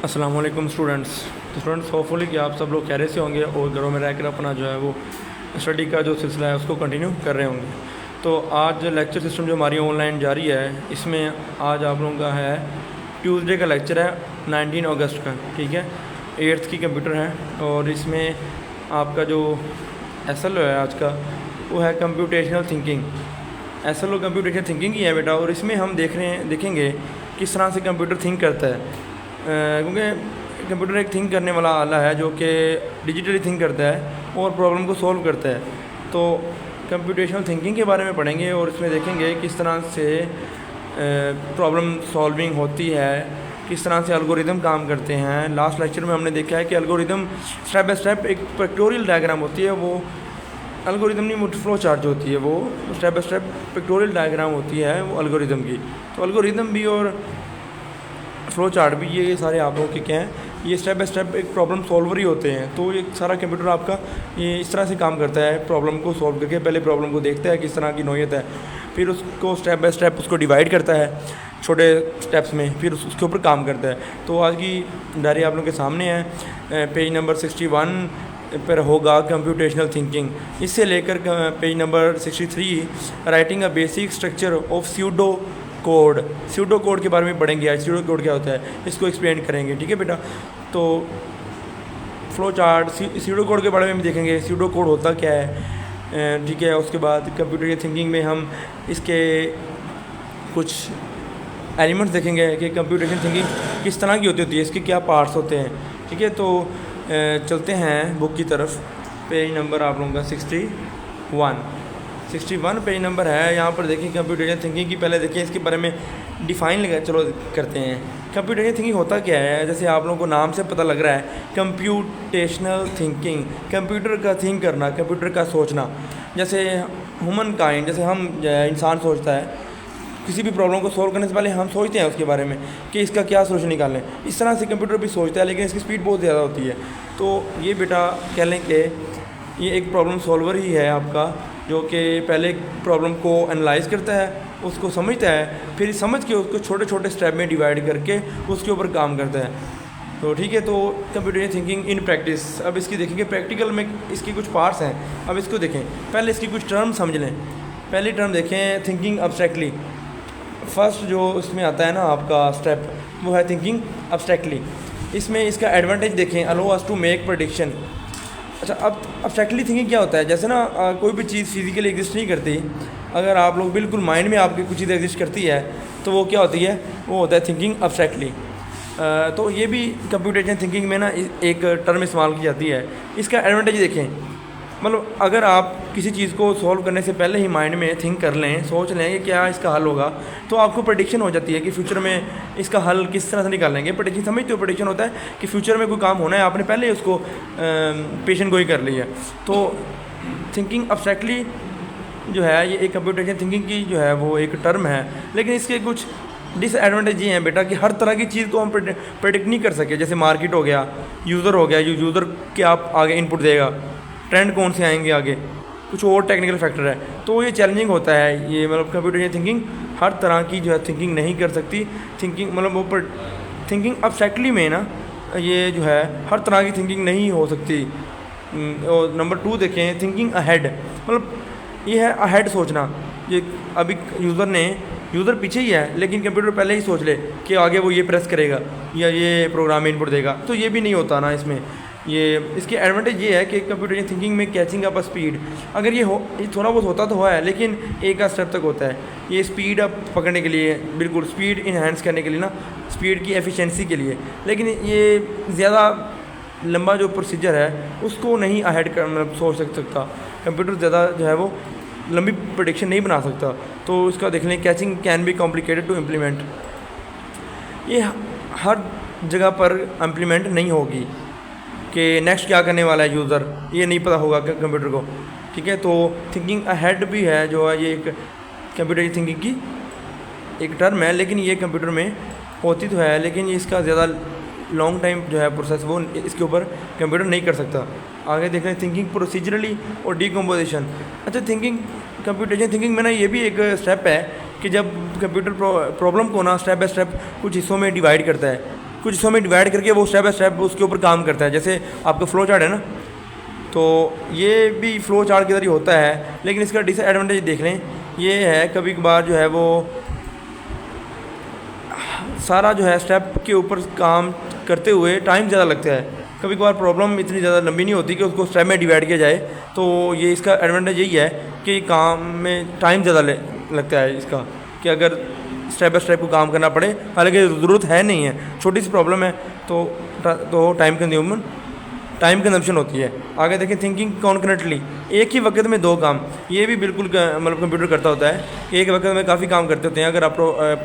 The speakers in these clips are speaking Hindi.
अस्सलाम वालेकुम स्टूडेंट्स होपफुली कि आप सब लोग खैरियत से होंगे और घरों में रहकर अपना जो है वो स्टडी का जो सिलसिला है उसको कंटिन्यू कर रहे होंगे। तो आज लेक्चर सिस्टम जो हमारी ऑनलाइन जारी है, इसमें आज आप लोगों का है ट्यूसडे का लेक्चर है 19 अगस्त का, ठीक है। 8th की कंप्यूटर है और इसमें आपका जो SLO है आज का वो है computational thinking. SLO computational thinking ही है बेटा, और इसमें हम देखेंगे किस तरह से कंप्यूटर थिंक करता है, क्योंकि कंप्यूटर एक थिंक करने वाला आला है जो कि डिजिटली थिंक करता है और प्रॉब्लम को सॉल्व करता है। तो कंप्यूटेशनल थिंकिंग के बारे में पढ़ेंगे और इसमें देखेंगे किस तरह से प्रॉब्लम सॉल्विंग होती है, किस तरह से एल्गोरिदम काम करते हैं। लास्ट लेक्चर में हमने देखा है कि एल्गोरिदम स्टेप बाय स्टेप एक पिक्टोरियल डायग्राम होती है, वो एल्गोरिदम नहीं, वो फ्लो चार्ट जो होती है वो step by step pictorial diagram होती है वो एल्गोरिदम की। तो एल्गोरिदम भी और फ्लो चार्ट भी ये सारे आप लोगों के क्या हैं, ये स्टेप बाय स्टेप एक प्रॉब्लम सॉल्वर ही होते हैं। तो ये सारा कंप्यूटर आपका ये इस तरह से काम करता है, प्रॉब्लम को सॉल्व करके पहले प्रॉब्लम को देखता है किस तरह की नौयत है, फिर उसको स्टेप बाय स्टेप उसको डिवाइड करता है छोटे स्टेप्स में, फिर उसके ऊपर काम करता है। तो आज की डायरी आप लोगों के सामने है, पेज नंबर 61 पर होगा कंप्यूटेशनल थिंकिंग। इससे लेकर page number 63 writing a basic structure of pseudo code. Pseudo code के बारे में पढ़ेंगे आज, स्यूडो कोड क्या होता है इसको एक्सप्लेन करेंगे, ठीक है बेटा। तो फ्लो चार्ट स्यूडो कोड के बारे में भी देखेंगे, स्यूडो कोड होता क्या है, ठीक है। उसके बाद कंप्यूटर की थिंकिंग में हम इसके कुछ एलिमेंट्स देखेंगे कि कंप्यूटेशनल थिंकिंग किस तरह की होती है, इसके क्या पार्ट्स होते हैं, ठीक है। तो चलते हैं बुक की तरफ। पेज नंबर आप लोगों का 61 पेज नंबर है। यहाँ पर देखिए कंप्यूटेशनल थिंकिंग की पहले देखिए इसके बारे में डिफ़ाइन चलो करते हैं। कंप्यूटेशनल थिंकिंग होता क्या है, जैसे आप लोगों को नाम से पता लग रहा है कंप्यूटेशनल थिंकिंग, कंप्यूटर का थिंक करना, कंप्यूटर का सोचना। जैसे ह्यूमन काइंड, जैसे हम इंसान सोचता है किसी भी प्रॉब्लम को सॉल्व करने से पहले हम सोचते हैं उसके बारे में कि इसका क्या सोल्यूशन निकालें, इस तरह से कंप्यूटर भी सोचता है, लेकिन इसकी स्पीड बहुत ज़्यादा होती है। तो ये बेटा कह लें कि ये एक प्रॉब्लम सॉल्वर ही है आपका, जो कि पहले प्रॉब्लम को एनालाइज करता है, उसको समझता है, फिर समझ के उसको छोटे छोटे स्टेप में डिवाइड करके उसके ऊपर काम करता है। तो ठीक है, तो कंप्यूटर थिंकिंग इन प्रैक्टिस। अब इसकी देखेंगे प्रैक्टिकल में इसकी कुछ पार्ट्स हैं, अब इसको देखें। पहले इसकी कुछ टर्म समझ लें। पहली टर्म देखें थिंकिंग अब्स्ट्रैक्टली। फर्स्ट जो इसमें आता है ना आपका स्टेप, वो है थिंकिंग अब्स्ट्रैक्टली। इसमें इसका एडवांटेज देखें, अलो अस टू मेक प्रेडिक्शन। अच्छा, अब अब्स्ट्रैक्टली थिंकिंग क्या होता है, जैसे ना कोई भी चीज़ फिजिकली एग्जिस्ट नहीं करती, अगर आप लोग बिल्कुल माइंड में आपकी कुछ चीज़ एग्जिस्ट करती है तो वो क्या होती है, वो होता है थिंकिंग अब्स्ट्रैक्टली। तो ये भी कंप्यूटेशनल थिंकिंग में ना एक टर्म इस्तेमाल की जाती है। इसका एडवांटेज देखें, मतलब अगर आप किसी चीज़ को सॉल्व करने से पहले ही माइंड में थिंक कर लें, सोच लें कि क्या इसका हल होगा, तो आपको प्रेडिक्शन हो जाती है कि फ्यूचर में इसका हल किस तरह से निकालेंगे। प्रेडिक्शन समझते हो, प्रेडिक्शन होता है कि फ्यूचर में कोई काम होना है, आपने पहले ही उसको पेशेंट गोई कर लिया। तो थिंकिंग अब्स्ट्रैक्टली जो है ये एक कंप्यूटेशनल थिंकिंग की जो है वो एक टर्म है, लेकिन इसके कुछ डिसएडवांटेज ये हैं बेटा कि हर तरह की चीज़ को हम प्रेडिक्ट नहीं कर सके। जैसे मार्केट हो गया, यूज़र हो गया, यूज़र के आप आगे इनपुट देगा, ट्रेंड कौन से आएंगे आगे, कुछ और टेक्निकल फैक्टर है। तो ये चैलेंजिंग होता है, ये मतलब कंप्यूटेशनल थिंकिंग हर तरह की जो है थिंकिंग नहीं कर सकती। थिंकिंग मतलब वो पर थिंकिंग अब्स्ट्रैक्टली में ना ये जो है हर तरह की थिंकिंग नहीं हो सकती। और नंबर 2 देखें थिंकिंग अहेड, मतलब ये है अहेड सोचना। ये अभी यूज़र पीछे ही है, लेकिन कंप्यूटर पहले ही सोच ले कि आगे वो ये प्रेस करेगा या ये प्रोग्राम में इनपुट देगा, तो ये भी नहीं होता ना इसमें। ये इसके एडवांटेज ये है कि कंप्यूटर थिंकिंग में कैचिंग अप स्पीड, अगर ये थोड़ा बहुत होता तो है, लेकिन एक आध स्टेप तक होता है। ये स्पीड अप पकड़ने के लिए, बिल्कुल स्पीड इन्हांस करने के लिए ना, स्पीड की एफिशिएंसी के लिए, लेकिन ये ज़्यादा लंबा जो प्रोसीजर है उसको नहीं अहेड कर मतलब सोच सकता कंप्यूटर, ज़्यादा जो है वो लंबी प्रेडिक्शन नहीं बना सकता। तो इसका देख लें, caching can be complicated to implement. ये हर जगह पर इम्प्लीमेंट नहीं होगी कि नेक्स्ट क्या करने वाला है यूज़र, ये नहीं पता होगा कंप्यूटर को, ठीक है। तो थिंकिंग अहेड भी है जो है ये एक कंप्यूटर थिंकिंग की एक टर्म है, लेकिन ये कंप्यूटर में होती तो है, लेकिन इसका ज़्यादा लॉन्ग टाइम जो है प्रोसेस वो इसके ऊपर कंप्यूटर नहीं कर सकता। आगे देख रहे हैं थिंकिंग प्रोसीजरली और डीकम्पोजिशन। अच्छा, थिंकिंग कंप्यूटेशनल थिंकिंग में ना ये भी एक स्टेप है कि जब कंप्यूटर प्रॉब्लम को ना स्टेप बाय स्टेप कुछ हिस्सों में डिवाइड करता है, कुछ हिस्सों में डिवाइड करके वो स्टेप बाय स्टेप उसके ऊपर काम करता है। जैसे आपका फ्लो चार्ट है ना, तो ये भी फ्लो चार्ट की तरह ही होता है, लेकिन इसका डिसएडवांटेज देख लें, ये है कभी कभार जो है वो सारा जो है स्टेप के ऊपर काम करते हुए टाइम ज़्यादा लगता है। कभी कभार प्रॉब्लम इतनी ज़्यादा लंबी नहीं होती कि उसको स्टेप में डिवाइड किया जाए, तो ये इसका एडवांटेज यही है कि काम में टाइम ज़्यादा लगता है इसका, कि अगर स्टेप बाय स्टेप को काम करना पड़े, हालांकि ज़रूरत है नहीं है, छोटी सी प्रॉब्लम है तो टाइम कंजम्पशन होती है। आगे देखें थिंकिंग कॉन्करेंटली, एक ही वक्त में दो काम, ये भी बिल्कुल मतलब कंप्यूटर करता होता है, एक वक्त में काफ़ी काम करते होते हैं। अगर आप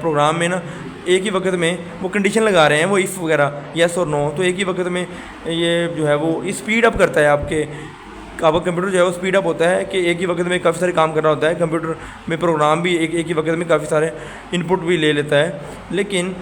प्रोग्राम में ना एक ही वक्त में वो कंडीशन लगा रहे हैं, वो इफ़ वगैरह येस और नो, तो एक ही वक्त में ये जो है वो स्पीड अप करता है आपका कंप्यूटर जो है वो स्पीड अप होता है कि एक ही वक्त में काफ़ी सारे काम करना होता है। कंप्यूटर में प्रोग्राम भी एक ही वक्त में काफ़ी सारे इनपुट भी ले लेता है, लेकिन